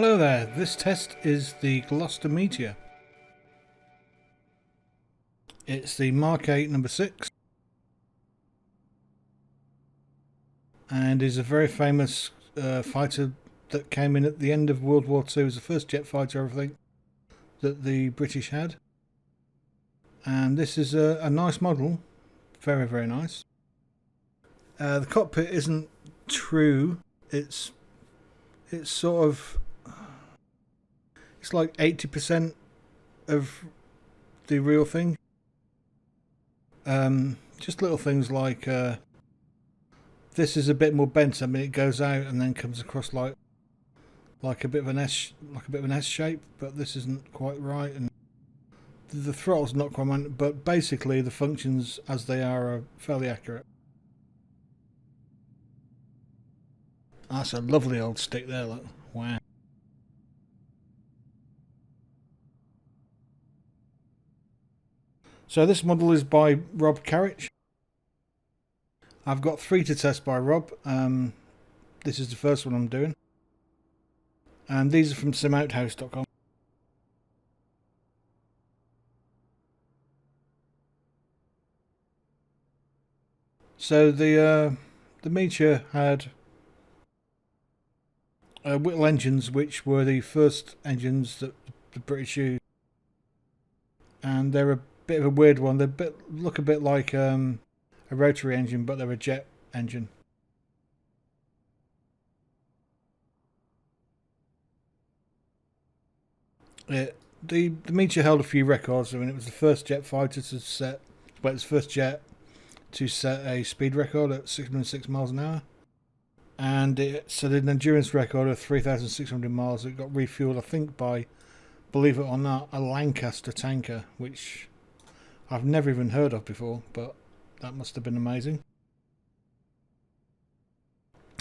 Hello there, this test is the Gloster Meteor. It's the Mark 8 number 6 and is a very famous fighter that came in at the end of World War II. It was the first jet fighter, I think, that the British had. And this is a nice model, very, very nice. The cockpit isn't true, it's sort of, it's like 80% of the real thing. Just little things like this is a bit more bent. I mean, it goes out and then comes across like a bit of an S, shape, but this isn't quite right, and the throttle's not quite right. But basically, the functions as they are fairly accurate. That's a lovely old stick there. Look, wow. So this model is by robcarrich. I've got 3 to test by Rob. This is the first one I'm doing. And these are from simouthouse.com. So the Meteor had WWII engines, which were the first engines that the British used. And they're a bit of a weird one. They look a bit like a rotary engine, but they're a jet engine. The Meteor held a few records. I mean, it was the first jet fighter to set, well, it was the first jet to set a speed record at 606 miles an hour. And it set an endurance record of 3,600 miles. It got refueled, I think, by, believe it or not, a Lancaster tanker, which I've never even heard of before, but that must have been amazing.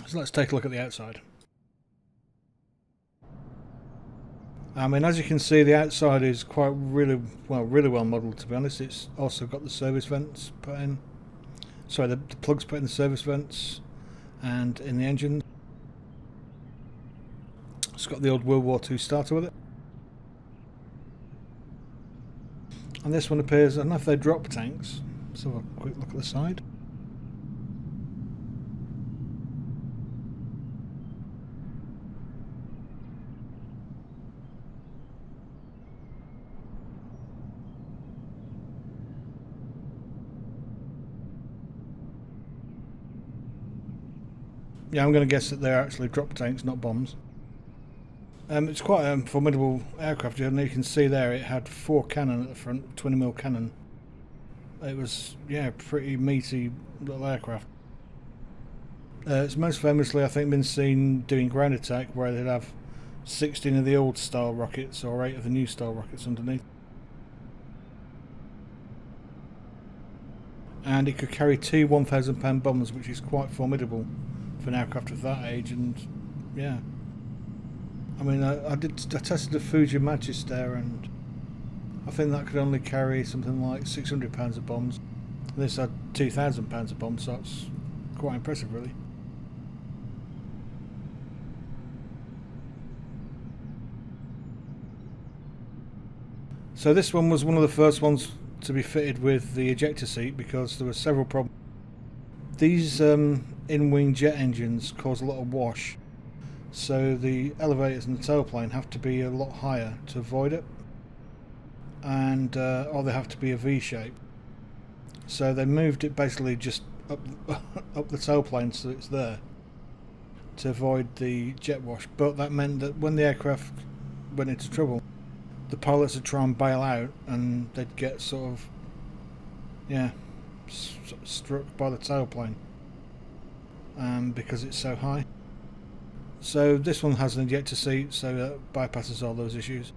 So let's take a look at the outside. I mean, as you can see, the outside is really well modelled, to be honest. It's also got the service vents put in. Sorry, the plugs put in the service vents and in the engine. It's got the old World War II starter with it. And this one appears, I don't know if they're drop tanks. Let's have a quick look at the side. Yeah, I'm going to guess that they're actually drop tanks, not bombs. It's quite a formidable aircraft, and you can see there it had 4 cannon at the front, 20mm cannon. It was, yeah, pretty meaty little aircraft. It's most famously, I think, been seen doing ground attack, where they'd have 16 of the old style rockets or 8 of the new style rockets underneath. And it could carry 2 1,000-pound bombs, which is quite formidable for an aircraft of that age. And yeah, I mean, I tested the Fuji Magister, and I think that could only carry something like 600 pounds of bombs. This had 2,000 pounds of bombs, so that's quite impressive, really. So this one was one of the first ones to be fitted with the ejector seat, because there were several problems. These in-wing jet engines cause a lot of wash, so the elevators and the tailplane have to be a lot higher to avoid it, and or they have to be a V shape. So they moved it basically just up the tailplane so it's there to avoid the jet wash. But that meant that when the aircraft went into trouble, the pilots would try and bail out, and they'd get sort of, yeah, struck by the tailplane because it's so high. So this one has an ejector seat, so that bypasses all those issues.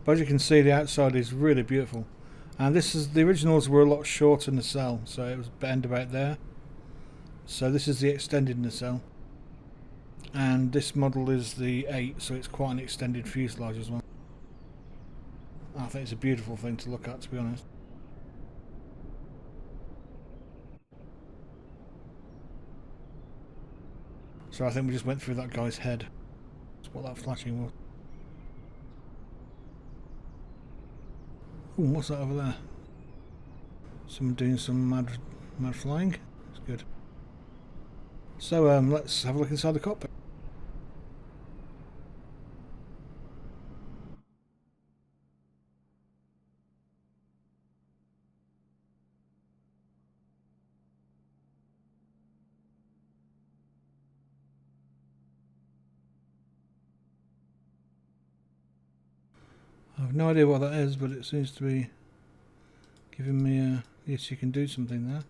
But as you can see, the outside is really beautiful. And this is, the originals were a lot shorter nacelle, so it was end about there. So this is the extended nacelle. And this model is the 8, so it's quite an extended fuselage as well. I think it's a beautiful thing to look at, to be honest. So I think we just went through that guy's head. That's what that flashing was. Ooh, what's that over there? Someone doing some mad flying. That's good. So let's have a look inside the cockpit. I have no idea what that is, but it seems to be giving me a... Yes, you can do something there.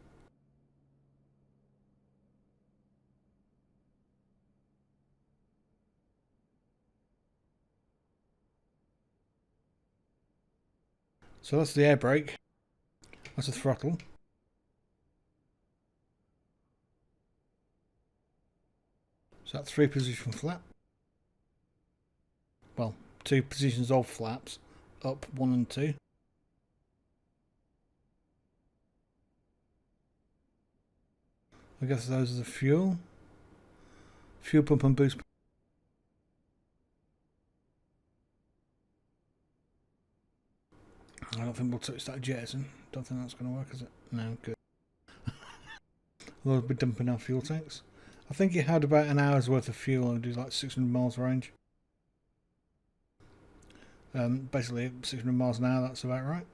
So that's the air brake. That's the throttle. So that's 3 position flap. Well, 2 positions of flaps. Up 1 and 2. I guess those are the fuel. Fuel pump and boost pump. I don't think we'll touch that jettison. Don't think that's going to work, is it? No, good. We'll be dumping our fuel tanks. I think it had about an hour's worth of fuel and it do like 600 miles range. Basically 600 miles an hour, that's about right.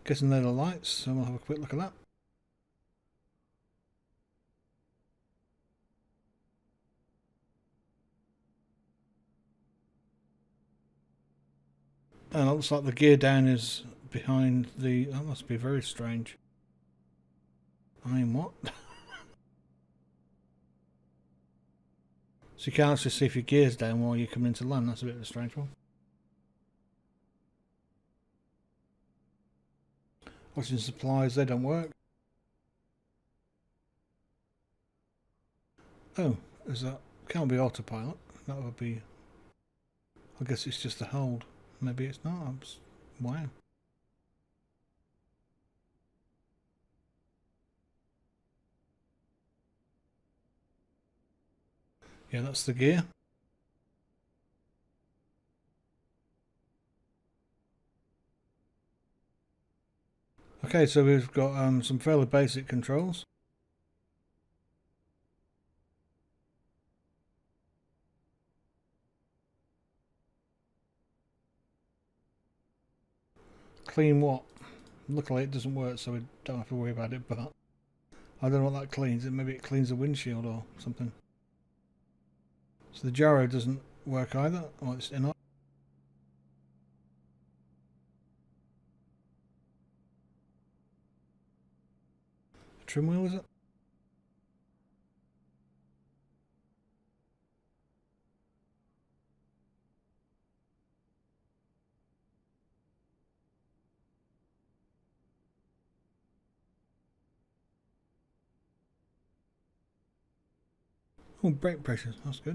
Guessing they're the lights, so we'll have a quick look at that. And it looks like the gear down is behind the... That must be very strange. I mean, what? So you can't actually see if your gear's down while you're coming into land. That's a bit of a strange one. Oxygen supplies, they don't work. Oh, is that... Can't be autopilot. That would be... I guess it's just a hold. Maybe it's not. Wow. Yeah, that's the gear. Okay, so we've got some fairly basic controls. Clean what? Luckily it doesn't work, so we don't have to worry about it, but I don't know what that cleans. Maybe it cleans the windshield or something. So the gyro doesn't work either. Oh, it's in. Trim wheel, is it? Oh, brake pressure. That's good.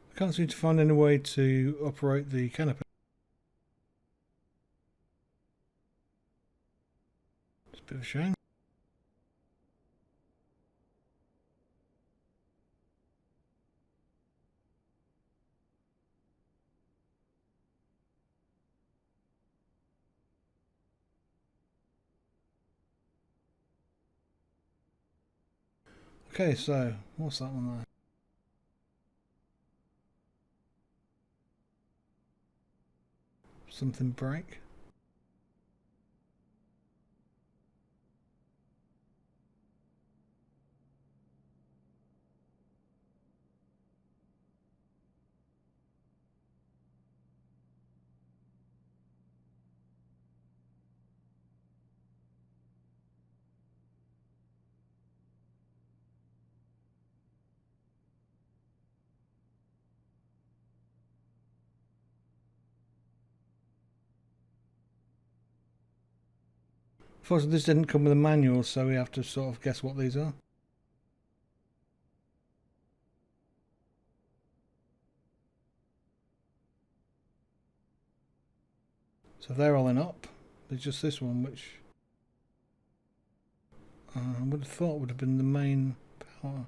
I can't seem to find any way to operate the canopy. It's a bit of a shame. Okay, so what's that one there? Something break. Unfortunately, this didn't come with a manual, so we have to sort of guess what these are. So they're all in up. There's just this one, which I would have thought would have been the main power.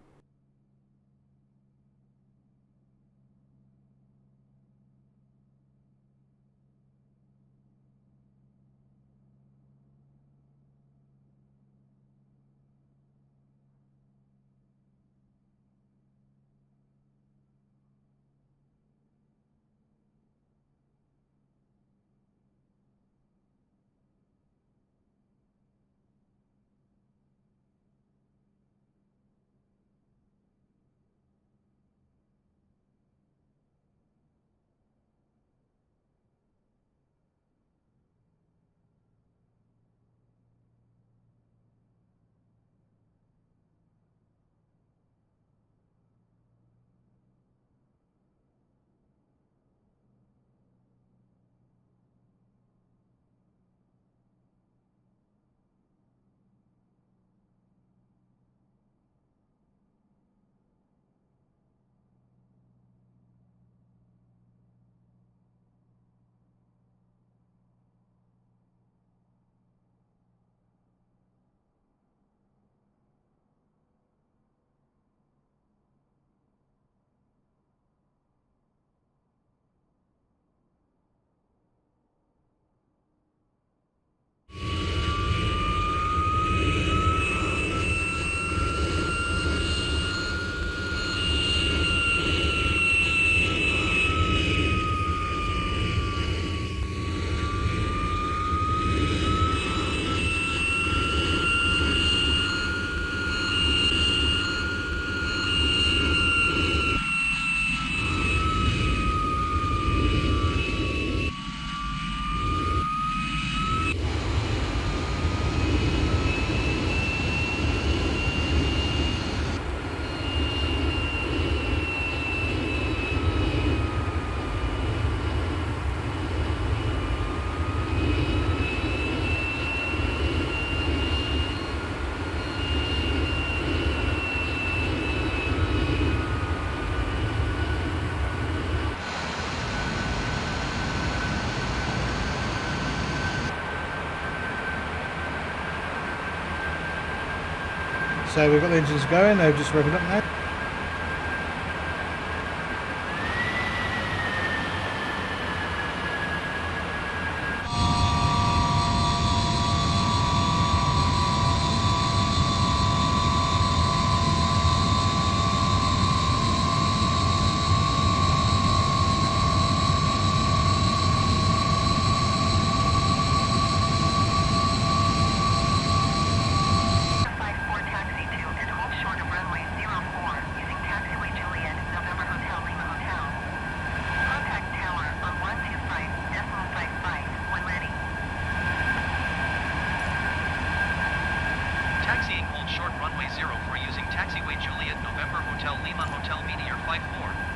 So we've got the engines going, they're just revving up now. Taxiing, hold short runway 04 using taxiway Juliet November Hotel Lima Hotel Meteor 54.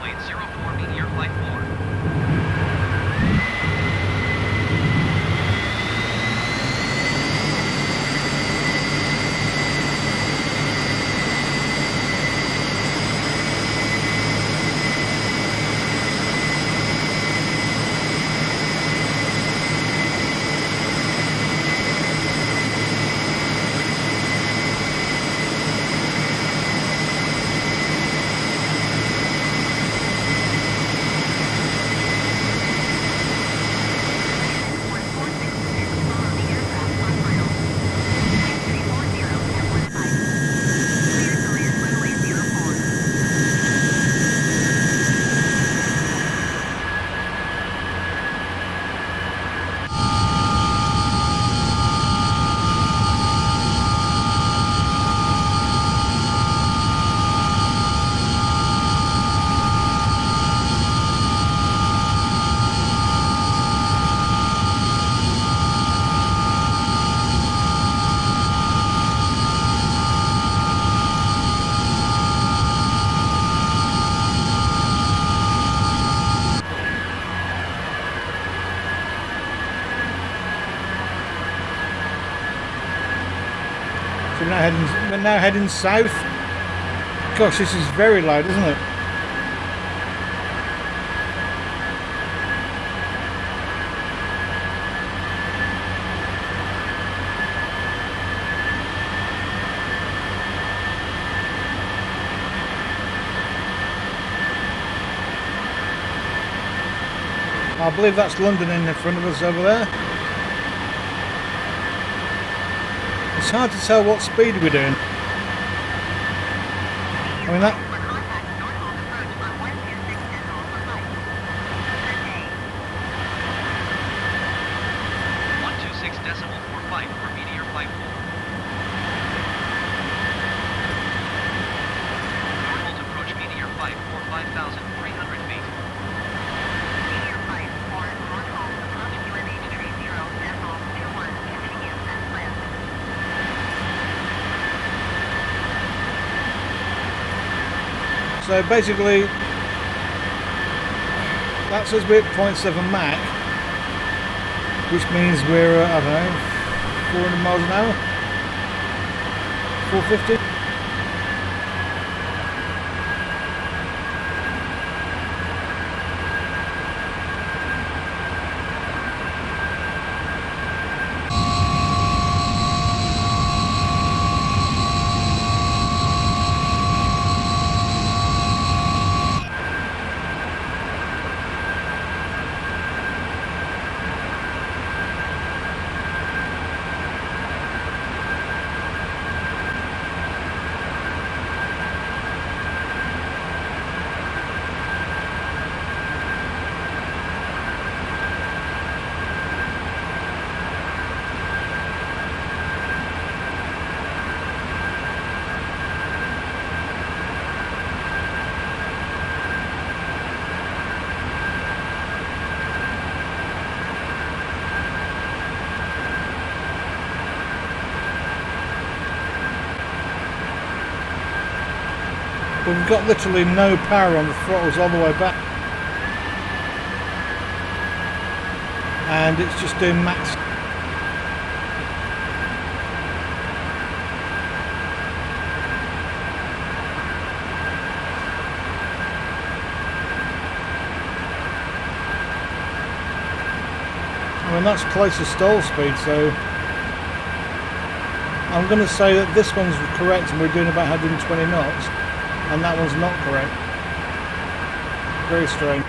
runway 04 Meteor Flight 4. So we're now heading south. Gosh, this is very loud, isn't it? I believe that's London in front of us over there. It's hard to tell what speed we're doing. I mean that. 126.45 for Meteor Flight 4. Normal approach Meteor Flight 4 5,300 feet. Meteor Flight 4, normal approach QNH 30.21, continue as planned. So basically, that says we're at 0.7 Mach, which means we're, I don't know, 400 miles an hour? 450? But we've got literally no power on the throttles all the way back. And it's just doing max. I mean, that's close to stall speed, so I'm going to say that this one's correct and we're doing about 120 knots. And that one's not correct. Very strange.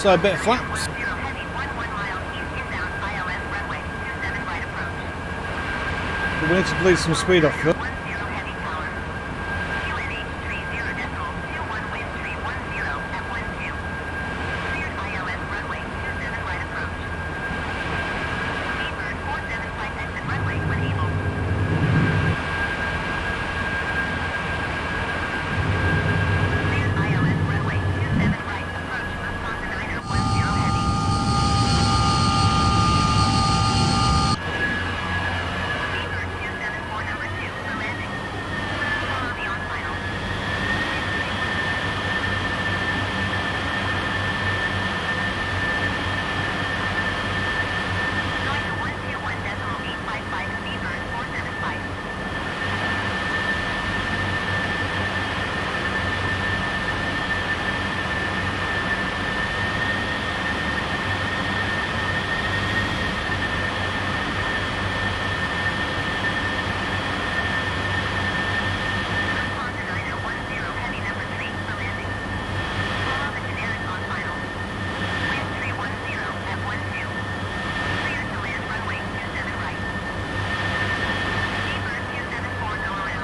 So a bit of flaps. Heavy 11 miles east inbound ILS runway 27 right approach. But we need to bleed some speed off first. 10 heavy tower. QNH 30.21 wind tree 10 at 12. Cleared ILS runway 27 right approach. Seabird 475 exit runway when able. Cleared ILS runway 27 right approach Lufthansa 910 heavy. Seabird 274 number 2 for landing. Follow the on final. Going to 121.855 Seabird 475. Lufthansa 9010 heavy number 3 for landing. Follow the generic on final. Wind 310 at 12. Clear to land runway 27 right. Seabird 274 go around.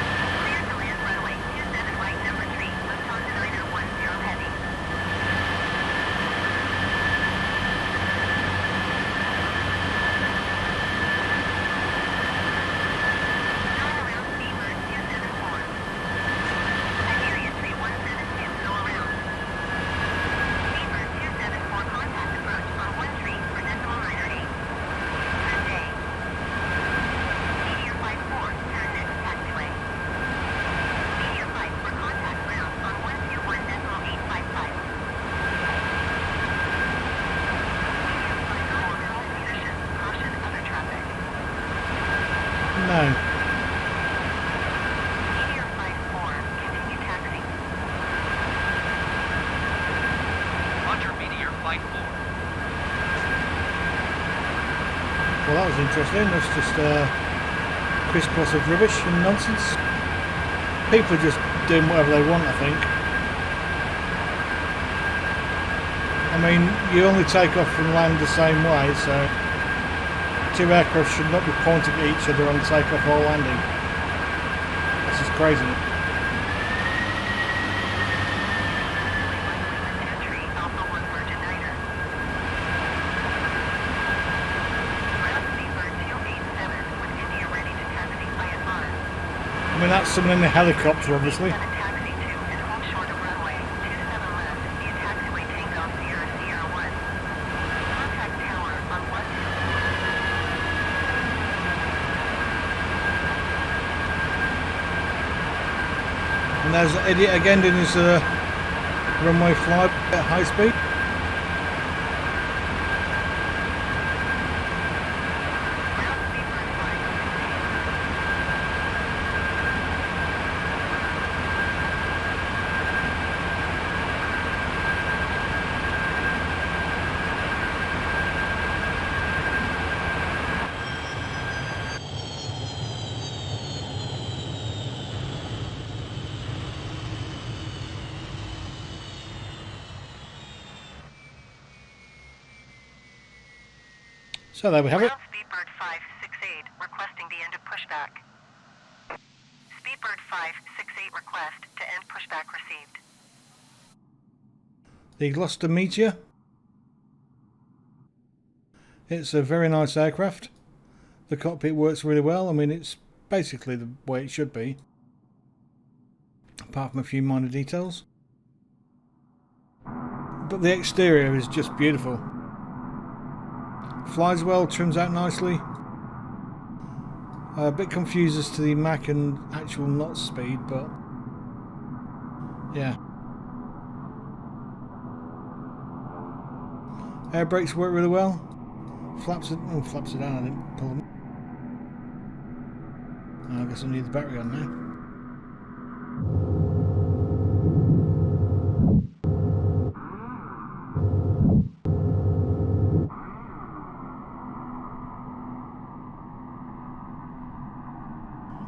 Clear to land runway 27 right number 3 Lufthansa 9010 heavy. Going around Seabird 274. Iberia 3172 go around. Seabird 274 contact approach on 13 for decimal niner 8. Good day. Meteor 54 turn next taxiway. Meteor 5 for contact ground on 121 decimal 855. Leadership, caution other traffic. No. Meteor 54, continue taxi. Roger, Meteor Flight 4. Well, that was interesting. That's just a crisscross of rubbish and nonsense. People are just doing whatever they want, I think. I mean, you only take off and land the same way, so two aircraft should not be pointing at each other on takeoff or landing. That's just crazy. Entry Alpha 1 Virgin Niner. Ground Seabird 287 with India ready to taxi by advise. I mean, that's someone in the helicopter, obviously. 7 taxi to and hold short of runway 27 left via taxiway Tango Sierra Sierra 1. Contact tower on 12. And there's an idiot again doing his runway fly at high speed. Ground Seabird 5. So there we have it. Ground Speedbird 568 requesting the end of pushback. Speedbird 568 request to end pushback received. The Gloster Meteor. It's a very nice aircraft. The cockpit works really well. I mean, it's basically the way it should be, apart from a few minor details. But the exterior is just beautiful. Flies well, trims out nicely. A bit confused as to the Mach and actual knot speed, but yeah. Air brakes work really well. Flaps are down, I didn't pull them. I guess I need the battery on now.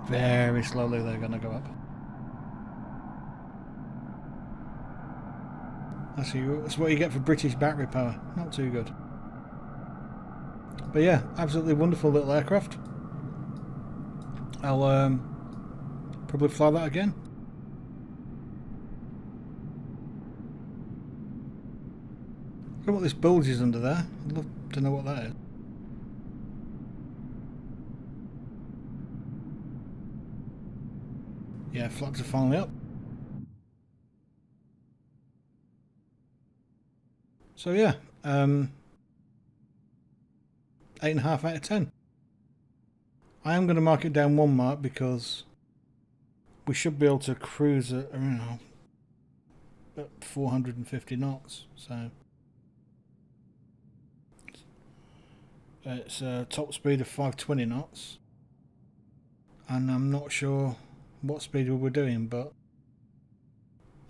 Very slowly they're going to go up. That's what you get for British battery power. Not too good. But yeah, absolutely wonderful little aircraft. I'll probably fly that again. Look at what this bulge is under there. I'd love to know what that is. Yeah, flaps are finally up. So yeah, 8.5 out of 10. I am going to mark it down 1 mark because we should be able to cruise at, at 450 knots. So it's a top speed of 520 knots, and I'm not sure what speed we were doing, but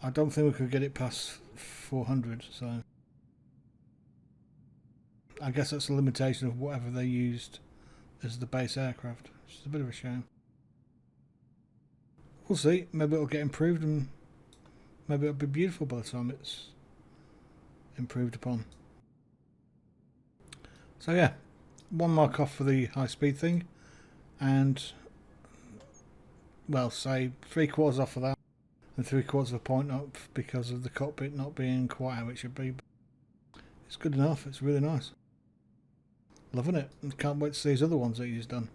I don't think we could get it past 400. So I guess that's a limitation of whatever they used as the base aircraft, which is a bit of a shame. We'll see. Maybe it'll get improved, and maybe it'll be beautiful by the time it's improved upon. So yeah, 1 mark off for the high speed thing, and well, say 3/4 off for that, and 3/4 of a point up because of the cockpit not being quite how it should be. It's good enough. It's really nice. Loving it. And can't wait to see his other ones that he's done.